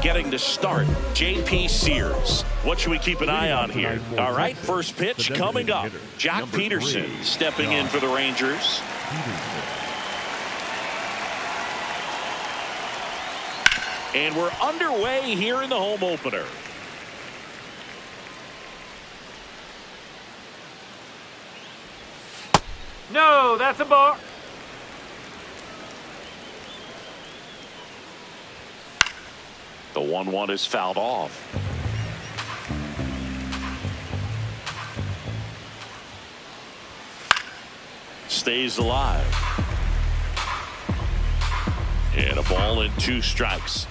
getting to start, J.P. Sears. What should we keep an eye on here? All right, first pitch coming up. Jock Peterson stepping in for the Rangers. And we're underway here in the home opener. No, that's a ball. The 1-1 is fouled off. Stays alive. And a ball and 2 strikes.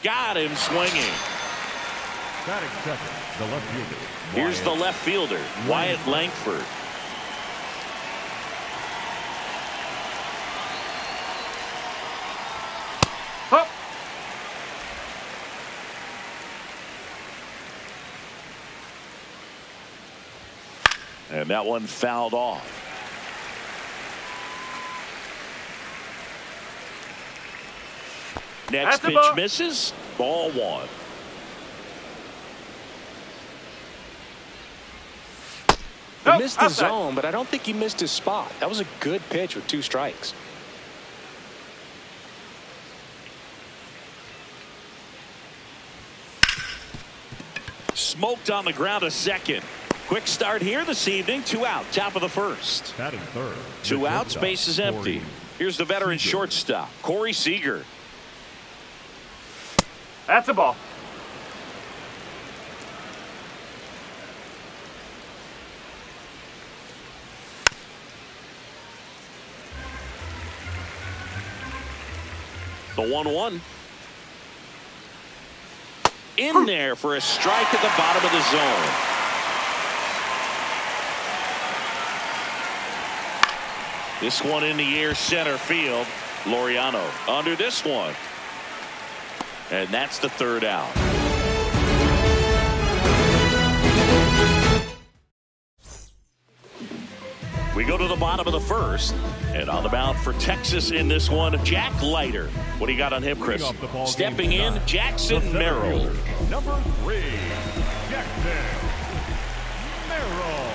Got him swinging. Batting second, the left fielder. Here's the left fielder, Wyatt Langford. Up. And that one fouled off. Next pitch misses. Ball 1. He missed the zone, but I don't think he missed his spot. That was a good pitch with 2 strikes. Smoked on the ground a second. Quick start here this evening. 2 out, top of the first. Batting third. 2 outs, base is empty. Here's the veteran shortstop, Corey Seager. That's a ball. The 1-1. In there for a strike at the bottom of the zone. This one in the air, center field. Laureano under this one. And that's the 3rd out. We go to the bottom of the 1st. And on the mound for Texas in this one, Jack Leiter. What do you got on him, Chris? Stepping in, Jackson Merrill. Number 3, Jackson Merrill.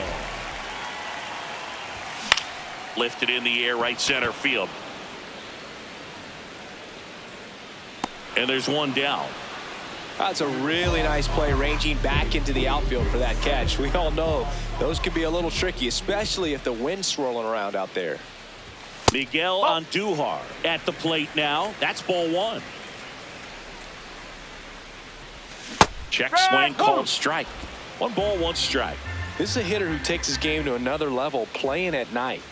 Lifted in the air, right center field. And there's one down. That's a really nice play, ranging back into the outfield for that catch. We all know those could be a little tricky, especially if the wind's swirling around out there. Miguel Andujar at the plate now. That's ball 1. Check swing, called strike. 1 ball, 1 strike. This is a hitter who takes his game to another level, playing at night.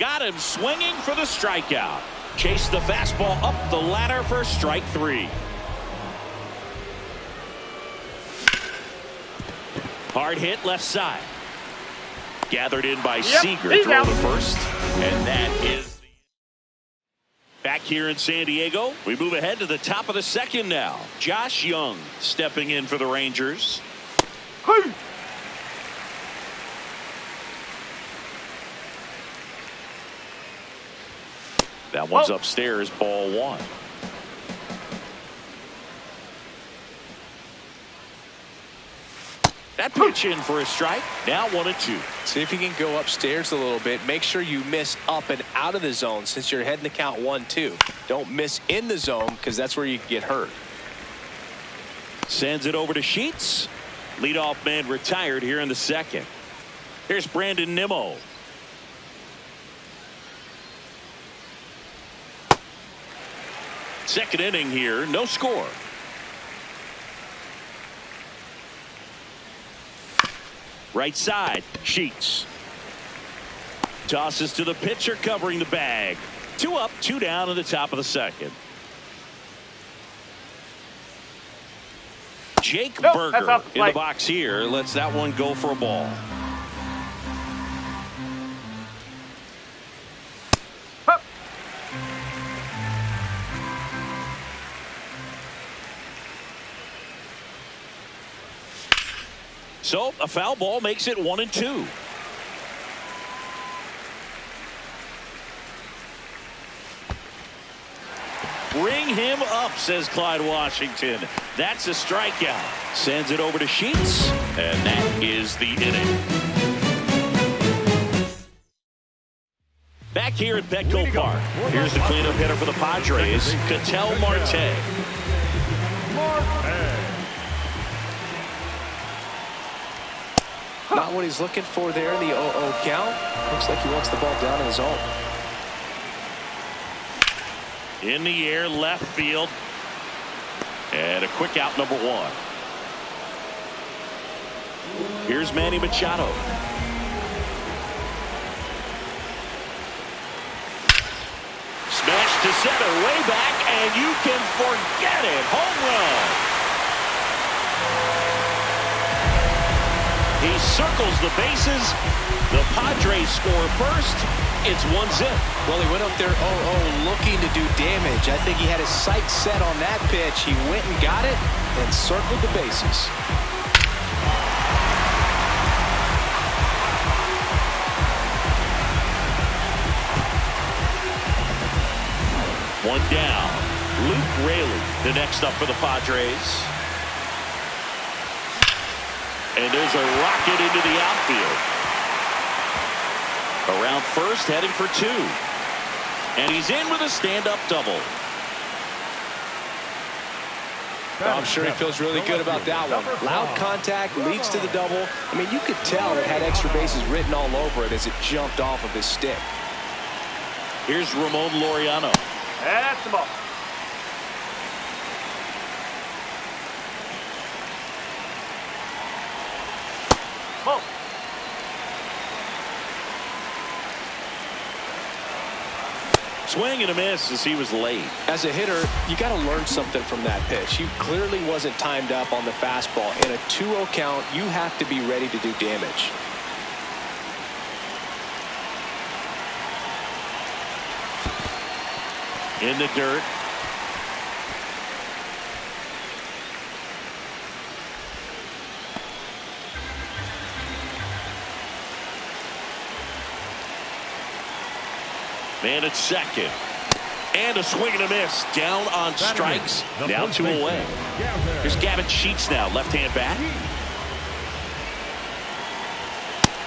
Got him swinging for the strikeout. Chase the fastball up the ladder for strike 3. Hard hit left side. Gathered in by Seager. Throw to first. And that is back here in San Diego. We move ahead to the top of the 2nd now. Josh Young stepping in for the Rangers. Hey. That one's upstairs, ball 1. That pitch in for a strike. Now 1-2. See if you can go upstairs a little bit. Make sure you miss up and out of the zone since you're heading to count 1-2. Don't miss in the zone because that's where you can get hurt. Sends it over to Sheets. Leadoff man retired here in the 2nd. Here's Brandon Nimmo. Second inning here, no score. Right side, Sheets. Tosses to the pitcher covering the bag. 2 up, 2 down in the top of the 2nd. Jake Burger in the box here. Lets that one go for a ball. So a foul ball makes it 1-2. Bring him up, says Clyde Washington. That's a strikeout. Sends it over to Sheets, and that is the inning. Back here at Petco Park, here's the cleanup hitter for the Padres, Ketel Marte. Not what he's looking for there in the 0-0 count. Looks like he wants the ball down in his zone. In the air, left field. And a quick out, number 1. Here's Manny Machado. Smash to center, way back, and you can forget it. Home run. He circles the bases. The Padres score first. It's 1-0. Well, he went up there 0-0 looking to do damage. I think he had his sights set on that pitch. He went and got it and circled the bases. One down. Luke Raley, the next up for the Padres. And there's a rocket into the outfield. Around first, heading for 2. And he's in with a stand-up double. I'm sure he feels really good about that one. Loud contact leads to the double. I mean, you could tell it had extra bases written all over it as it jumped off of his stick. Here's Ramon Laureano. That's the ball. Ball. Swing and a miss as he was late. As a hitter, you got to learn something from that pitch. He clearly wasn't timed up on the fastball. In a 2-0 count, you have to be ready to do damage. In the dirt. Man at second. And a swing and a miss. Down on strikes. Now 2 away. Here's Gavin Sheets now. Left-hand bat.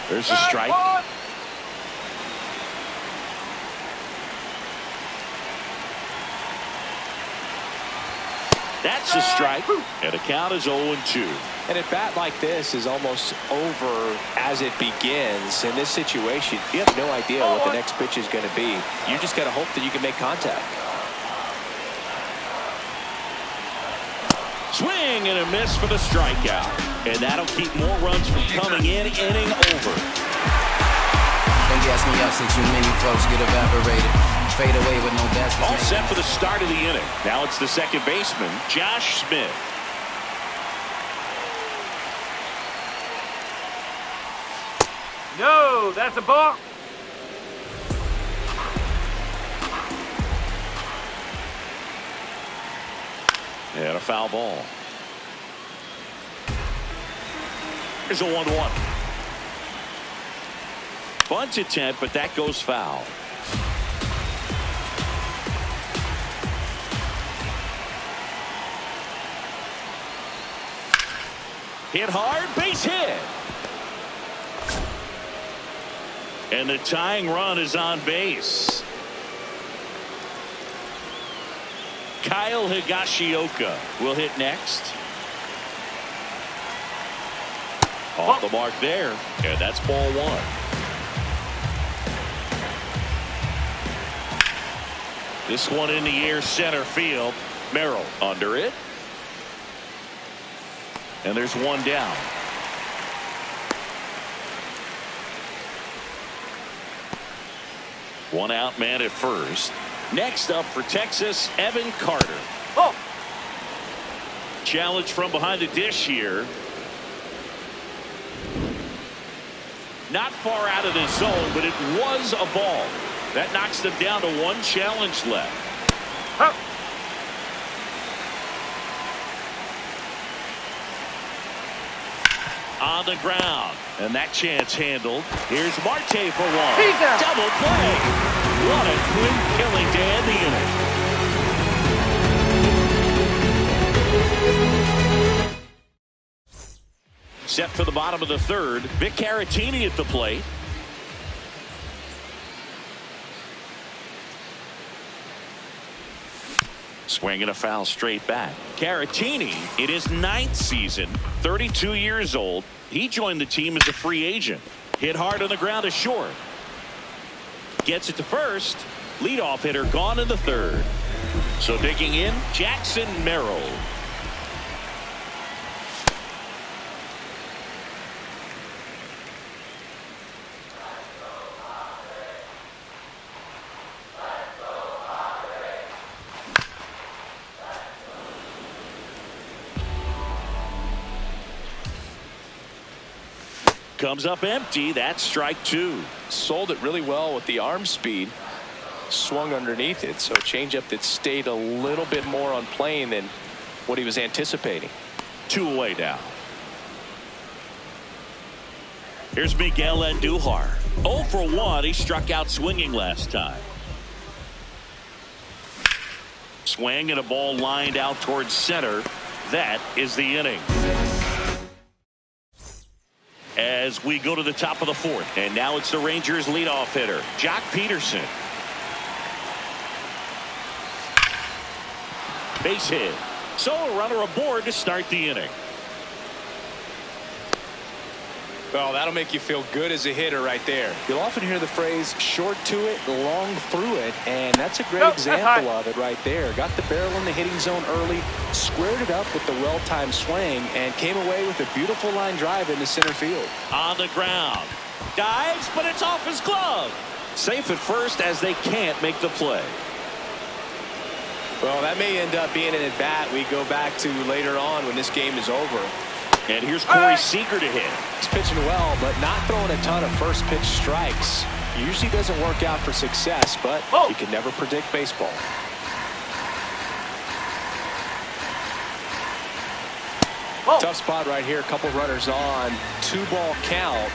There's a strike. That's a strike. And the count is 0-2. And a bat like this is almost over as it begins. In this situation, you have no idea what the next pitch is going to be. You just got to hope that you can make contact. Swing and a miss for the strikeout. And that'll keep more runs from coming in. Inning over. Don't gas me up since you many folks get evaporated. Fade away with no baskets. All set for the start of the inning. Now it's the second baseman, Josh Smith. No, that's a ball. And a foul ball. Here's a 1-1. Bunt attempt, but that goes foul. Hit hard, base hit. And the tying run is on base. Kyle Higashioka will hit next. Off the mark there. And that's ball 1. This one in the air, center field. Merrill under it. And there's one down. One out, man at first. Next up for Texas, Evan Carter. Oh! Challenge from behind the dish here. Not far out of the zone, but it was a ball. That knocks them down to one challenge left. Huh. On the ground. And that chance handled. Here's Marte for one. He's down. Double play. What a quick killing to end the inning. Set for the bottom of the third. Vic Caratini at the plate. Swinging a foul straight back. Caratini in his 9th season, 32 years old. He joined the team as a free agent. Hit hard on the ground to short. Gets it to first. Leadoff hitter gone in the third. So digging in, Jackson Merrill. Comes up empty. That's strike 2. Sold it really well with the arm speed. Swung underneath it. So changeup that stayed a little bit more on plane than what he was anticipating. 2 away now. Here's Miguel Andujar. 0 for 1. He struck out swinging last time. Swing and a ball lined out towards center. That is the inning. As we go to the top of the 4th. And now it's the Rangers leadoff hitter, Jock Peterson. Base hit. So a runner aboard to start the inning. Well, that'll make you feel good as a hitter right there. You'll often hear the phrase short to it, long through it, and that's a great example of it right there. Got the barrel in the hitting zone early, squared it up with the well-timed swing, and came away with a beautiful line drive into center field. On the ground. Dives, but it's off his glove. Safe at first as they can't make the play. Well, that may end up being an at-bat we go back to later on when this game is over. And here's Corey Seager to hit. He's pitching well, but not throwing a ton of first pitch strikes. Usually doesn't work out for success, but you can never predict baseball. Tough spot right here. A couple runners on. 2-ball count.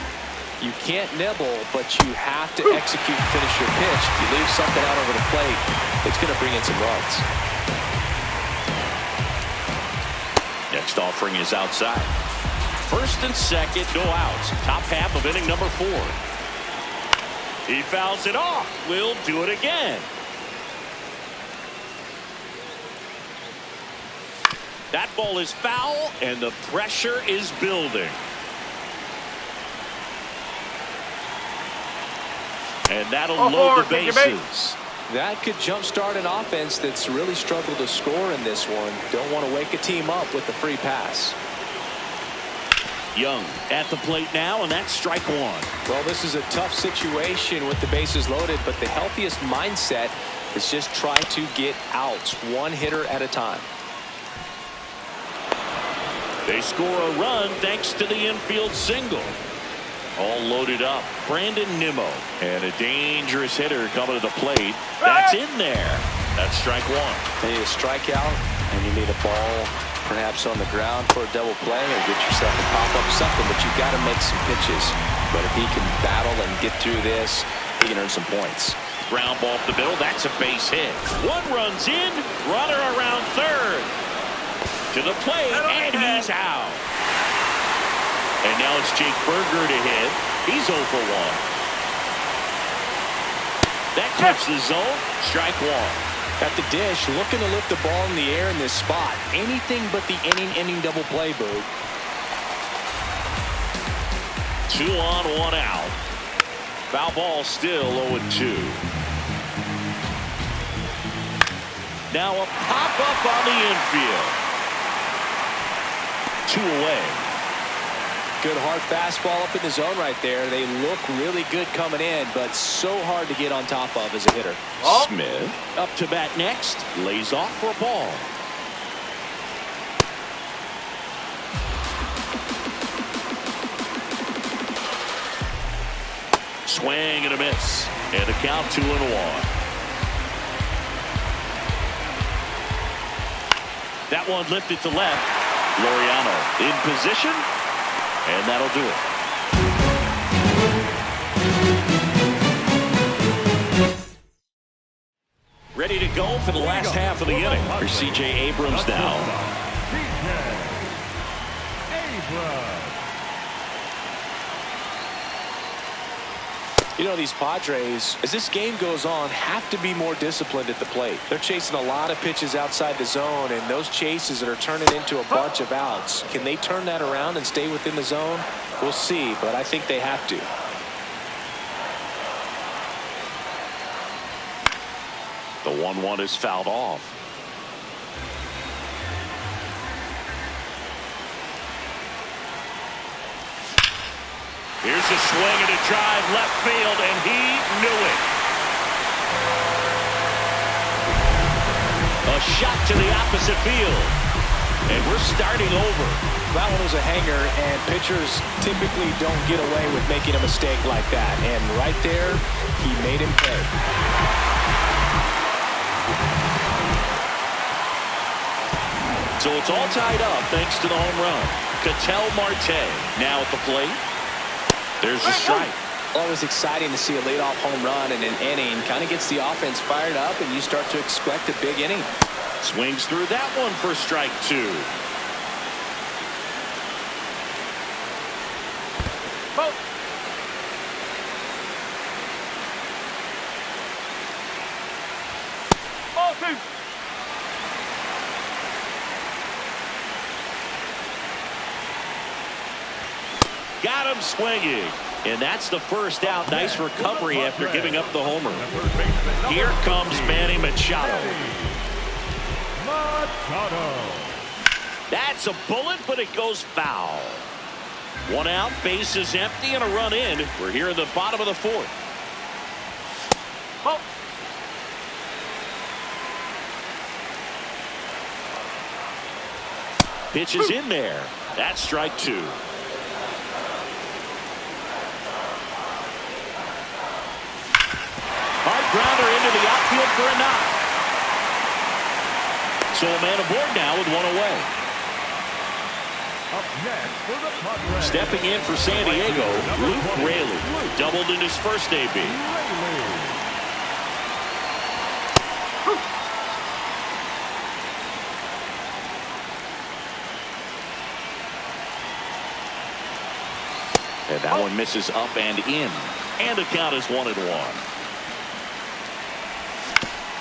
You can't nibble, but you have to execute and finish your pitch. If you leave something out over the plate, it's going to bring in some runs. Next offering is outside. First and second, no outs. Top half of inning number 4. He fouls it off. We'll do it again. That ball is foul, and the pressure is building. And that'll load the bases. That could jumpstart an offense that's really struggled to score in this one. Don't want to wake a team up with the free pass. Young at the plate now, and that's strike 1. Well, this is a tough situation with the bases loaded, but the healthiest mindset is just try to get outs, one hitter at a time. They score a run thanks to the infield single. All loaded up. Brandon Nimmo. And a dangerous hitter coming to the plate. That's in there. That's strike 1. You need a strikeout, and you need a ball perhaps on the ground for a double play, or get yourself a pop-up something, but you've got to make some pitches. But if he can battle and get through this, he can earn some points. Ground ball up the middle. That's a base hit. 1 runs in. Runner around third. To the plate, and he's out. And now it's Jake Burger to hit. He's 0 for 1. That clips the zone. Strike 1. At the dish, looking to lift the ball in the air in this spot. Anything but the inning double play, Boog. 2 on, 1 out. Foul ball still 0-2. Now a pop-up on the infield. 2 away. Good hard fastball up in the zone right there. They look really good coming in, but so hard to get on top of as a hitter. Smith up to bat next. Lays off for a ball. Swing and a miss. And a count 2-1. That one lifted to left. Laureano in position. And that'll do it. Ready to go for the last half of the inning. Here's C.J. Abrams now. You know, these Padres, as this game goes on, have to be more disciplined at the plate. They're chasing a lot of pitches outside the zone, and those chases that are turning into a bunch of outs. Can they turn that around and stay within the zone? We'll see, but I think they have to. The 1-1 is fouled off. Here's a swing and a drive left field, and he knew it. A shot to the opposite field. And we're starting over. That one was a hanger, and pitchers typically don't get away with making a mistake like that. And right there, he made him pay. So it's all tied up thanks to the home run. Ketel Marte now at the plate. There's a strike. Always exciting to see a leadoff home run in an inning. Kind of gets the offense fired up, and you start to expect a big inning. Swings through that one for strike 2. Ball 2. Got him swinging. And that's the first out. Nice recovery after giving up the homer. Here comes Manny Machado. That's a bullet, but it goes foul. 1 out, bases empty, and a run in. We're here in the bottom of the 4th. Ball. Pitch is in there. That's strike 2. Hard grounder into the outfield for a knock. So a man aboard now with 1 away. Up next for the Padres. Stepping in for San Diego, Luke Raley. Doubled in his first AB. And that one misses up and in. And the count is 1-1.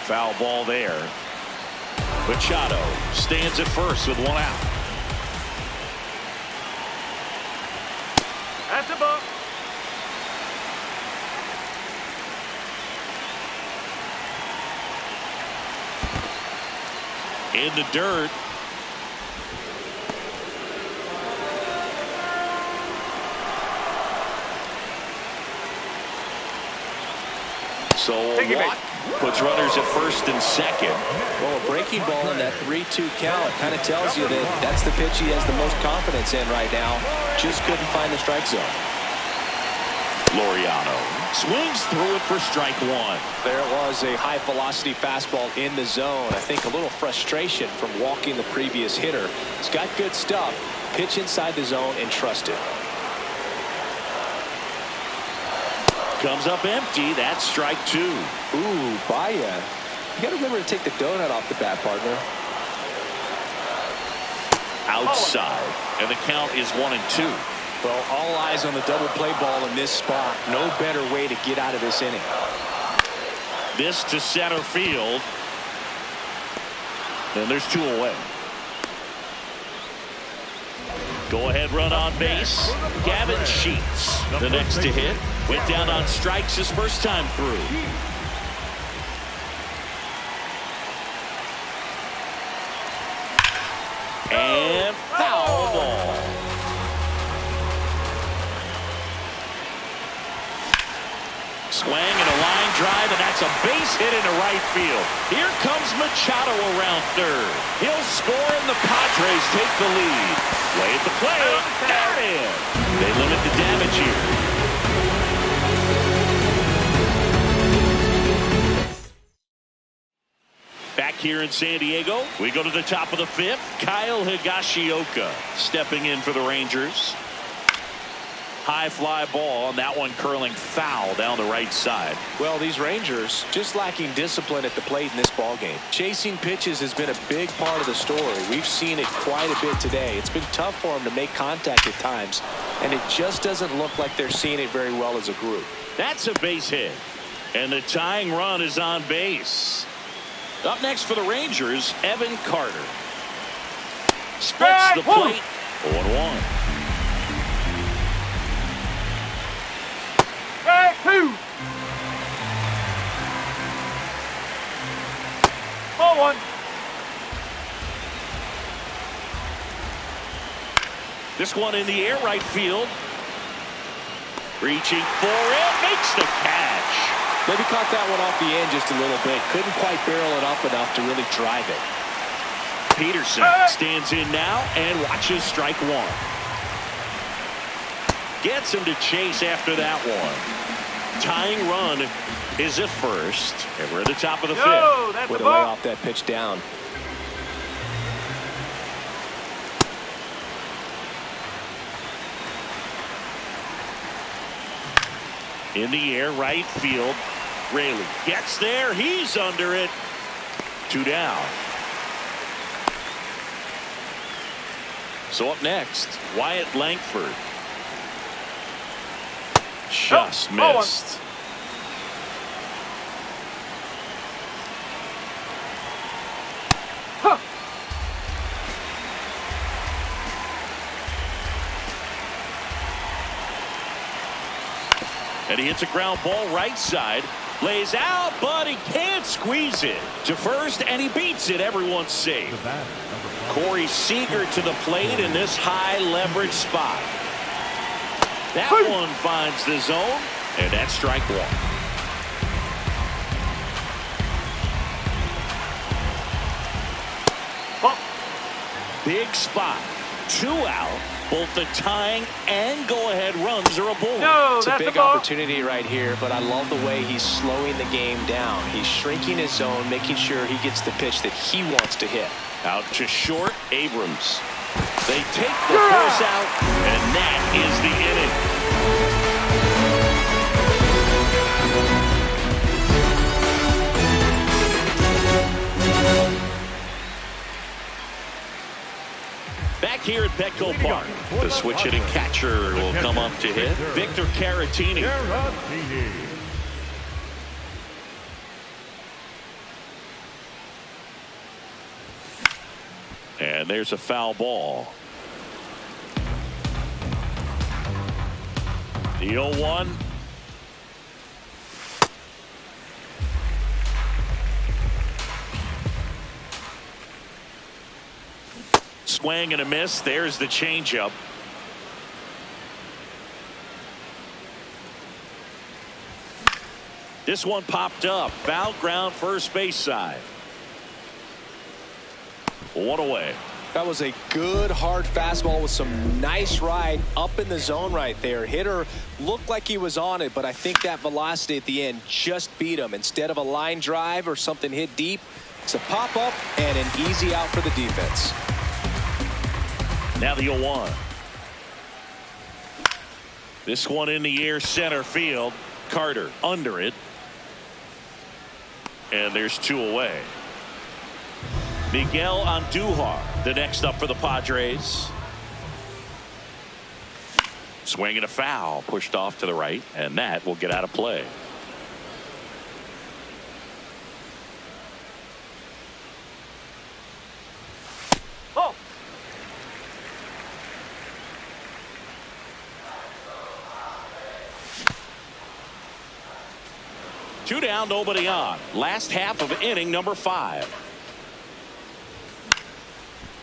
Foul ball there. Machado stands at first with 1 out. That's a ball. In the dirt. So Watt puts runners at first and second. Well, a breaking ball in that 3-2 count kind of tells you that that's the pitch he has the most confidence in right now. Just couldn't find the strike zone. Laureano swings through it for strike 1. There was a high velocity fastball in the zone. I think a little frustration from walking the previous hitter. He's got good stuff. Pitch inside the zone and trust it. Comes up empty. That's strike 2. Ooh, Baia. You got to remember to take the donut off the bat, partner. Outside. And the count is 1-2. Well, all eyes on the double play ball in this spot. No better way to get out of this inning. This to center field. And there's 2 away. Go ahead run on base. Gavin Sheets, the next to hit. Went down on strikes his first time through. And foul ball. Swing and a line drive, and that's a base hit into right field. Here comes Machado around third. He'll score, and the Padres take the lead. Way at the plate. Got it. They limit the damage here. Back here in San Diego, we go to the top of the 5th. Kyle Higashioka stepping in for the Rangers. high fly ball, and that one curling foul down the right side. Well, these Rangers just lacking discipline at the plate in this ball game. Chasing pitches has been a big part of the story. We've seen it quite a bit today. It's been tough for them to make contact at times, and it just doesn't look like they're seeing it very well as a group. That's a base hit, and the tying run is on base. Up next for the Rangers, Evan Carter. Splits the plate. 0-1. Strike two. 0-1. This one in the air, right field. Reaching for it, makes the catch. Maybe caught that one off the end just a little bit. Couldn't quite barrel it up enough to really drive it. Peterson stands in now and watches strike one. Gets him to chase after that one. Tying run is at first, and we're at the top of the fifth. That's With a a lay ball. off that pitch down. In the air, right field. Raley gets there. He's under it. 2 down. So up next, Wyatt Langford. Just missed. And he hits a ground ball right side. Lays out, but he can't squeeze it to first, and he beats it. Everyone's safe. Corey Seager to the plate in this high leverage spot. That one finds the zone, and that's strike one. Big spot. 2 out. Both the tying and go-ahead runs are aboard. It's a big opportunity right here, but I love the way he's slowing the game down. He's shrinking his zone, making sure he gets the pitch that he wants to hit. Out to short, Abrams. They take the force out, and that is the inning. Back here at Petco Park, the switch hitting catcher will come up to hit. Victor Caratini. And there's a foul ball. The 0-1. Swing and a miss. There's the changeup. This one popped up. Foul ground, first base side. 1 away. That was a good hard fastball with some nice ride up in the zone right there. Hitter looked like he was on it, but I think that velocity at the end just beat him. Instead of a line drive or something hit deep, it's a pop up and an easy out for the defense. Now the 0-1. This one in the air, center field. Carter under it. And there's 2 away. Miguel Andujar, the next up for the Padres. Swing and a foul, pushed off to the right, and that will get out of play. Oh. Two down, nobody on. Last half of inning number 5.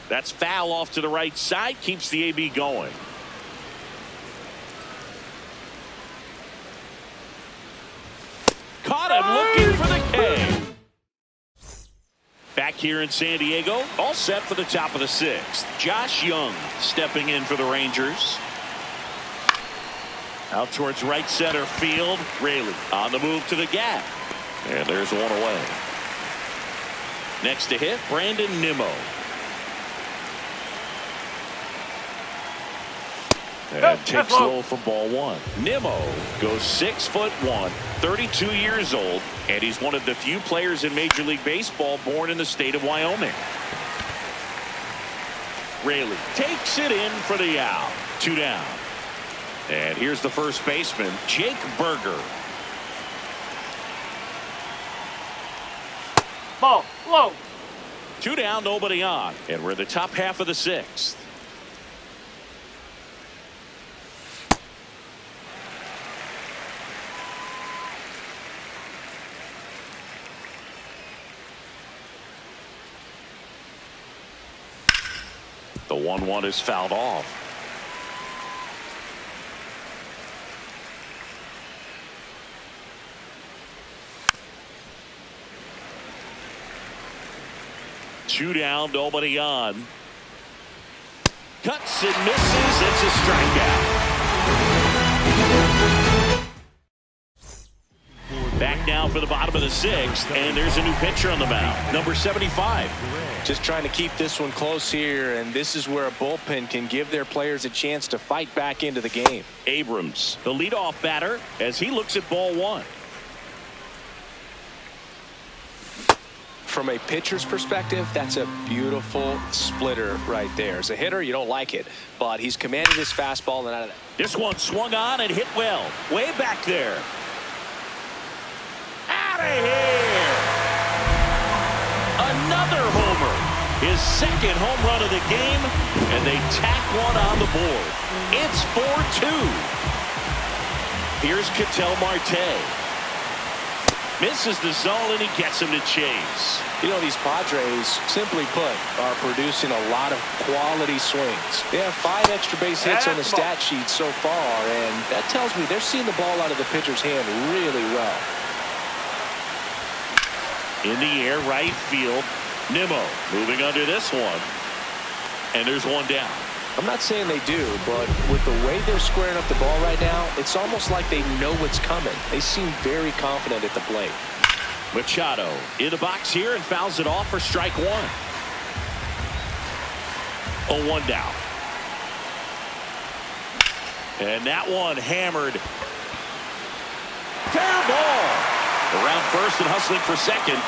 That's foul off to the right side, keeps the AB going. Caught him looking for the K. Back here in San Diego, all set for the top of the 6th. Josh Young stepping in for the Rangers. Out towards right center field. Raley on the move to the gap. And there's 1 away. Next to hit, Brandon Nimmo. And takes low for ball one. Nimmo goes 6'1", 32 years old, and he's one of the few players in Major League Baseball born in the state of Wyoming. Raley takes it in for the out. 2 down. And here's the first baseman, Jake Burger. Ball, low. 2 down, nobody on. And we're in the top half of the 6th. The 1-1 is fouled off. Two down, nobody on. Cuts and misses. It's a strikeout. Back now for the bottom of the 6th, and there's a new pitcher on the mound, number 75. Just trying to keep this one close here, and this is where a bullpen can give their players a chance to fight back into the game. Abrams, the leadoff batter, as he looks at ball one. From a pitcher's perspective, that's a beautiful splitter right there. As a hitter, you don't like it, but he's commanded his fastball and out of that. This one swung on and hit well, way back there. Out of here! Another homer. His second home run of the game, and they tack one on the board. It's 4-2. Here's Ketel Marte. Misses the zone, and he gets him to chase. You know, these Padres, simply put, are producing a lot of quality swings. They have 5 extra base hits on the stat sheet so far, and that tells me they're seeing the ball out of the pitcher's hand really well. In the air, right field. Nimmo moving under this one. And there's one down. I'm not saying they do, but with the way they're squaring up the ball right now, it's almost like they know what's coming. They seem very confident at the plate. Machado in the box here and fouls it off for strike one. 0-1 down. And that one hammered. Fair ball. Around first and hustling for second.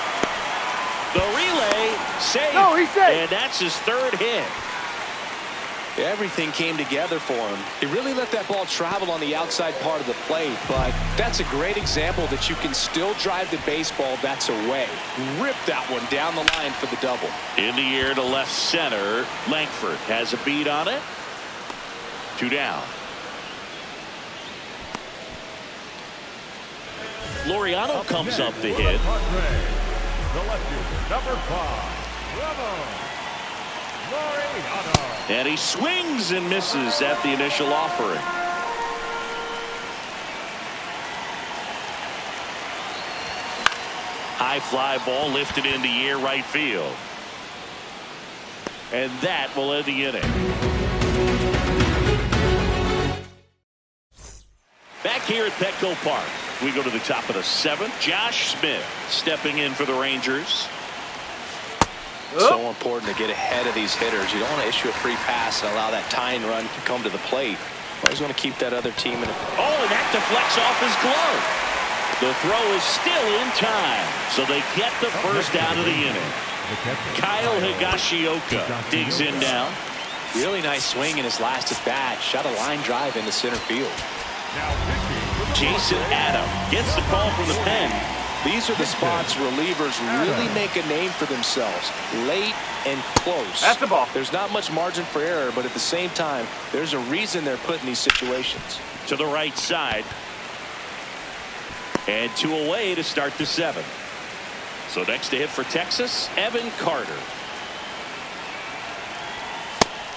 The relay safe. No, he's safe. And that's his 3rd hit. Everything came together for him. He really let that ball travel on the outside part of the plate, but that's a great example that you can still drive the baseball that's away. Rip that one down the line for the double. In the air to left center. Langford has a beat on it. 2 down. Laureano comes up the hit. The lefty, number 5, Ramon Laureano. And he swings and misses at the initial offering. High fly ball lifted in the air right field. And that will end the inning. Back here at Petco Park, we go to the top of the 7th. Josh Smith stepping in for the Rangers. So important to get ahead of these hitters. You don't want to issue a free pass and allow that tying run to come to the plate. Always want to keep that other team in it. Oh, and that deflects off his glove. The throw is still in time, so they get the first out of the inning. Kyle Higashioka digs in now. Really nice swing in his last at bat. Shot a line drive into center field. Jason Adam gets the call from the pen. These are the spots relievers really make a name for themselves. Late and close. That's the ball. There's not much margin for error, but at the same time, there's a reason they're put in these situations. To the right side. And 2 away to start the 7th. So next to hit for Texas, Evan Carter.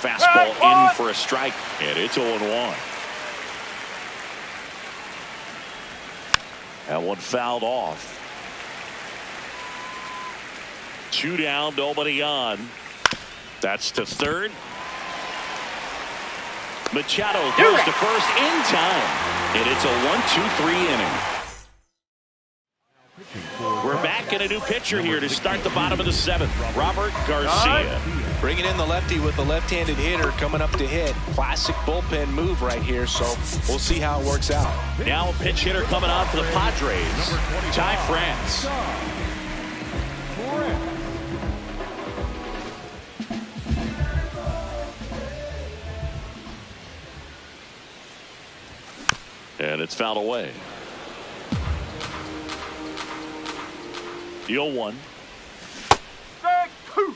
Fastball in for a strike, and it's 0-1. That one fouled off. 2 down, nobody on. That's to 3rd. Machado goes to first in time. And it's a 1-2-3 inning. We're back and a new pitcher here to start the bottom of the 7th. Robert Garcia. Bringing in the lefty with the left-handed hitter coming up to hit. Classic bullpen move right here, so we'll see how it works out. Now a pinch hitter coming on for the Padres. Ty France. And it's fouled away. The 0-1. Strike 2.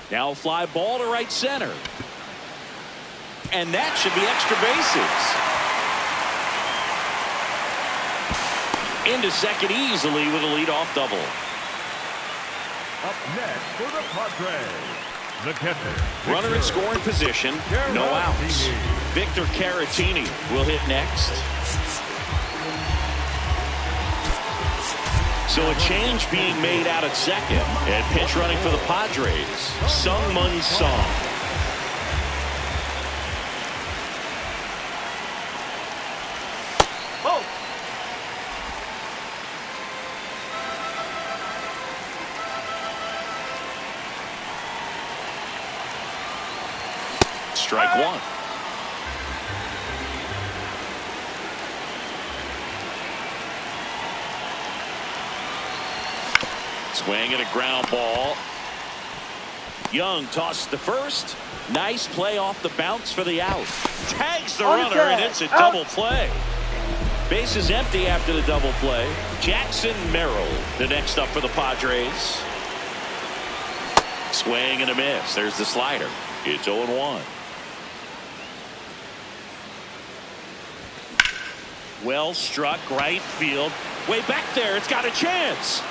Now a fly ball to right center. And that should be extra bases. Into second easily with a leadoff double. Up next for the Padres, the catcher. Runner in scoring position, no outs. Victor Caratini will hit next. So a change being made out at second. And pitch running for the Padres, Sung-Mun Song. Oh. Strike 1. Swing and a ground ball. Young tosses to first. Nice play off the bounce for the out. Tags the runner and it's a double play. Base is empty after the double play. Jackson Merrill, the next up for the Padres. Swing and a miss. There's the slider. It's 0-1. Well struck right field. Way back there. It's got a chance.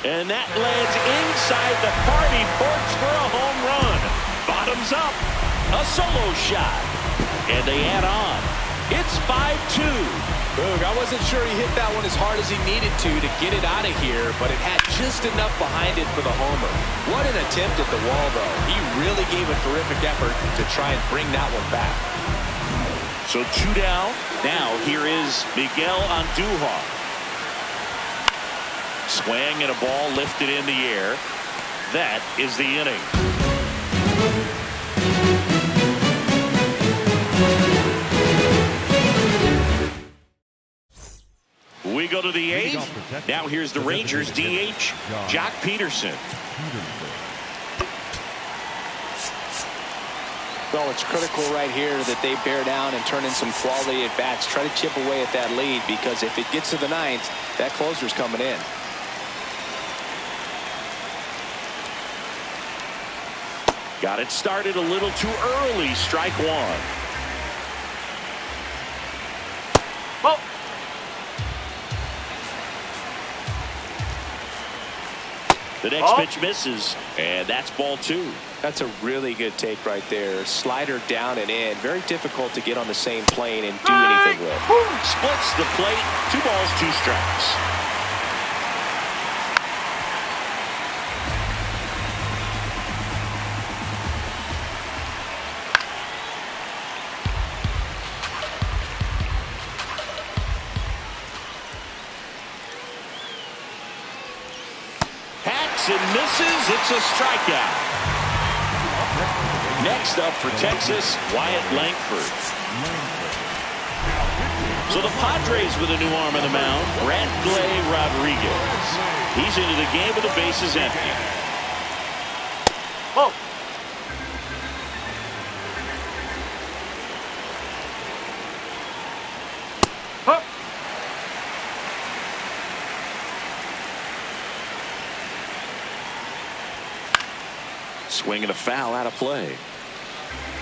And that lands inside the party porch for a home run. Bottoms up. A solo shot. And they add on. It's 5-2. Boog, I wasn't sure he hit that one as hard as he needed to get it out of here, but it had just enough behind it for the homer. What an attempt at the wall, though. He really gave a terrific effort to try and bring that one back. So 2 down. Now here is Miguel Andujar. Swing and a ball lifted in the air. That is the inning. We go to the 8th. Now here's the Rangers DH, Jock Peterson. Well, it's critical right here that they bear down and turn in some quality at bats. Try to chip away at that lead, because if it gets to the 9th, that closer's coming in. Got it started a little too early. Strike 1. Oh. The next pitch misses, and that's ball 2. That's a really good take right there. Slider down and in. Very difficult to get on the same plane and do anything with. Splits the plate. 2 balls, 2 strikes. And misses. It's a strikeout. Next up for Texas, Wyatt Langford. So the Padres with a new arm on the mound, Bradley Rodriguez. He's into the game with the bases empty. Oh. Huh. Swing and a foul out of play.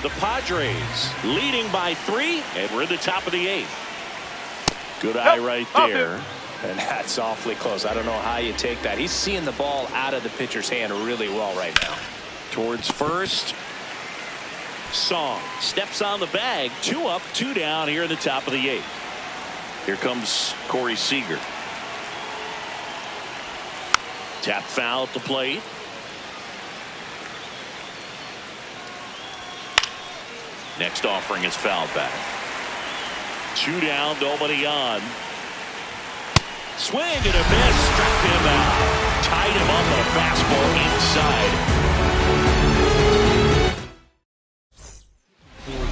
The Padres leading by 3, and we're in the top of the 8th. Good eye right there. And that's awfully close. I don't know how you take that. He's seeing the ball out of the pitcher's hand really well right now. Towards first. Song steps on the bag. 2 up, 2 down here in the top of the 8th. Here comes Corey Seager. Tap foul at the plate. Next offering is fouled back. 2 down, nobody on. Swing and a miss. Struck him out. Tied him up. A fastball inside.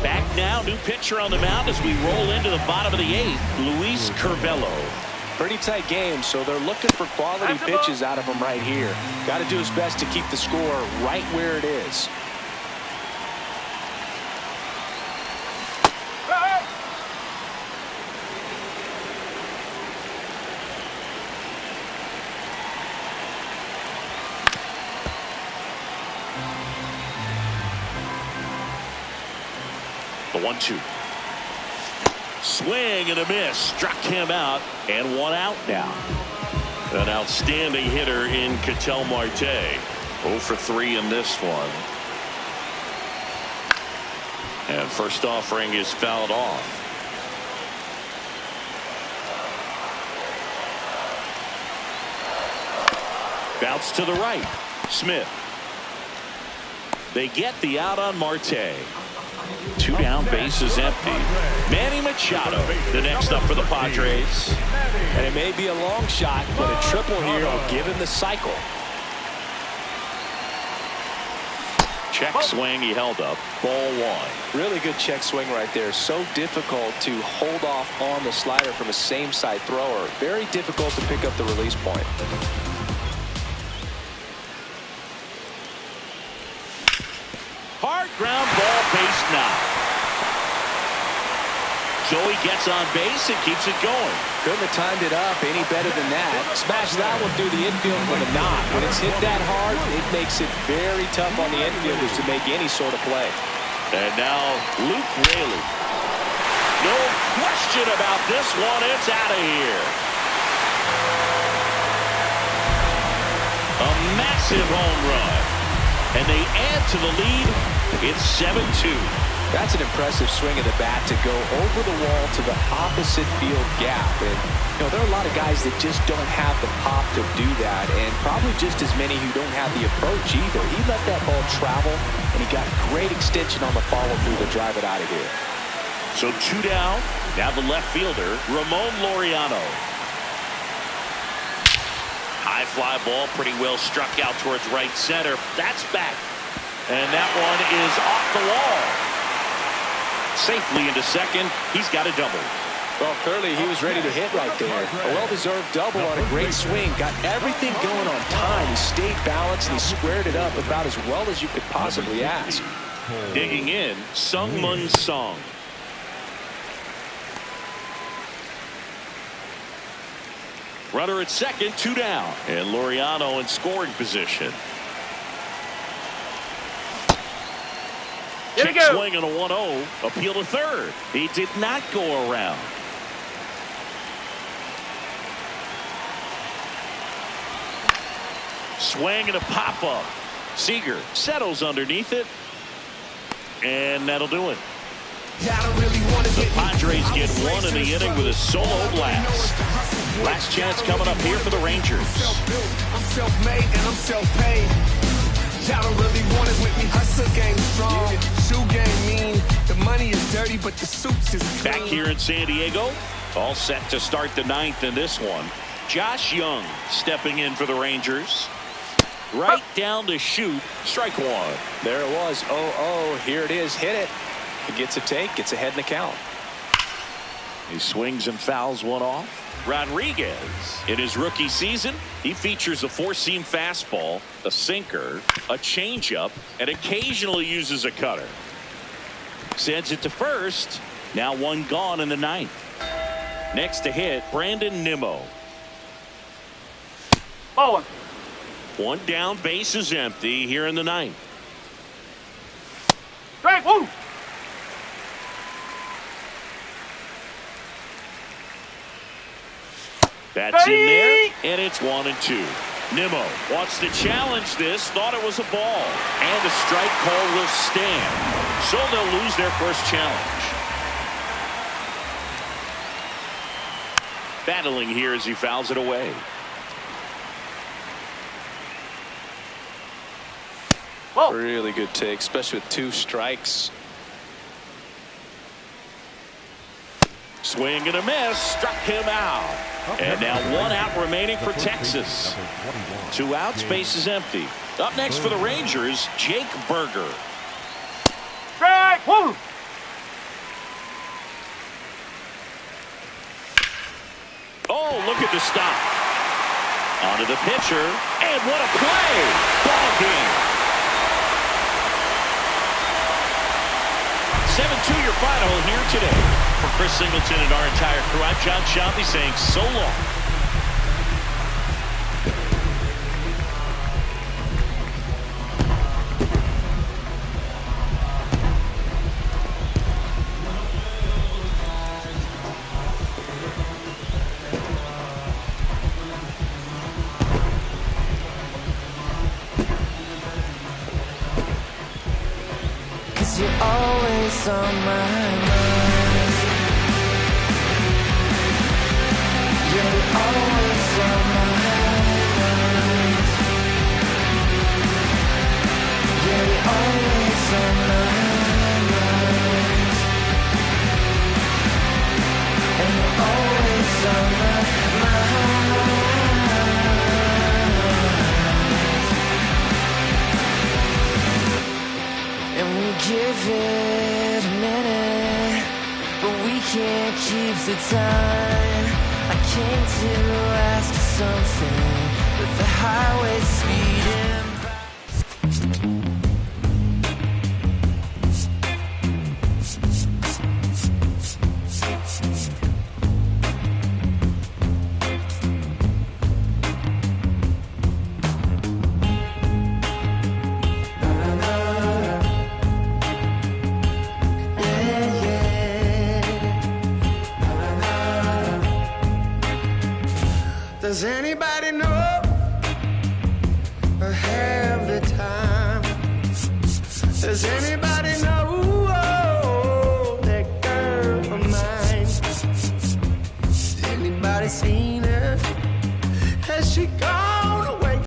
Back now. New pitcher on the mound as we roll into the bottom of the 8th. Luis Curvelo. Pretty tight game, so they're looking for quality pitches out of him right here. Got to do his best to keep the score right where it is. The 1-2. Swing and a miss. Struck him out, and 1 out now. An outstanding hitter in Ketel Marte. 0 for 3 in this one. And first offering is fouled off. Bounce to the right. Smith. They get the out on Marte. 2 down, bases empty. Manny Machado, the next up for the Padres. And it may be a long shot, but a triple here will give him the cycle. Check swing, he held up. Ball 1. Really good check swing right there. So difficult to hold off on the slider from a same side thrower. Very difficult to pick up the release point. Hard ground ball, base knock. Joey gets on base and keeps it going. Couldn't have timed it up any better than that. Smash that one through the infield for the knock. When it's hit that hard, it makes it very tough on the infielders to make any sort of play. And now Luke Raley. No question about this one. It's out of here. A massive home run. And they add to the lead. It's 7-2. That's an impressive swing of the bat to go over the wall to the opposite field gap. And, you know, there are a lot of guys that just don't have the pop to do that, and probably just as many who don't have the approach either. He let that ball travel, and he got great extension on the follow-through to drive it out of here. So 2 down. Now the left fielder, Ramon Laureano. High fly ball, pretty well struck out towards right center. That's back. And that one is off the wall. Safely into second. He's got a double. Well, clearly he was ready to hit right there. A well-deserved double on a great swing. Got everything going on time. He stayed balanced and he squared it up about as well as you could possibly ask. Digging in, Sung-Mun Song. Runner at second, 2 down. And Laureano in scoring position. Check swing on a 1-0. Appeal to third. He did not go around. Swing and a pop-up. Seager settles underneath it. And that'll do it. The Padres get 1 in the inning with a solo blast. Last chance coming up here for the Rangers. I'm self-made and I'm self-paid. Y'all don't really want it with me. Hustle game strong, shoe game mean. The money is dirty, but the suits is clean. Back here in San Diego, all set to start the 9th in this one. Josh Young stepping in for the Rangers. Right down to shoot. Strike 1. There it was. 0-0. Here it is. Hit it. He gets a take. Gets ahead in the count. He swings and fouls one off. Rodriguez, in his rookie season, he features a 4-seam fastball, a sinker, a changeup, and occasionally uses a cutter. Sends it to first. Now 1 gone in the 9th. Next to hit, Brandon Nimmo. Ball 1 down, base is empty here in the 9th. Strike. Woo. That's in there, and it's 1-2. Nimmo wants to challenge this, thought it was a ball, and the strike call will stand. So they'll lose their first challenge. Battling here as he fouls it away. Whoa. Really good take, especially with 2 strikes. Swing and a miss, struck him out. And now 1 out remaining for Texas. 2 outs, base is empty. Up next for the Rangers, Jake Burger. Strike one. Oh, look at the stop. Onto the pitcher, and what a play! Ball game. 7-2 your final here today. For Chris Singleton and our entire crew, I'm John Shambi saying so long. You're always on my mind. You're always on my mind. You're always on my mind. And you're always on my mind. And we give it a minute, but we can't keep the time. I came to ask for something, but the highway speeding by. Does anybody know or have the time? Does anybody know that girl of mine? Has anybody seen her? Has she gone?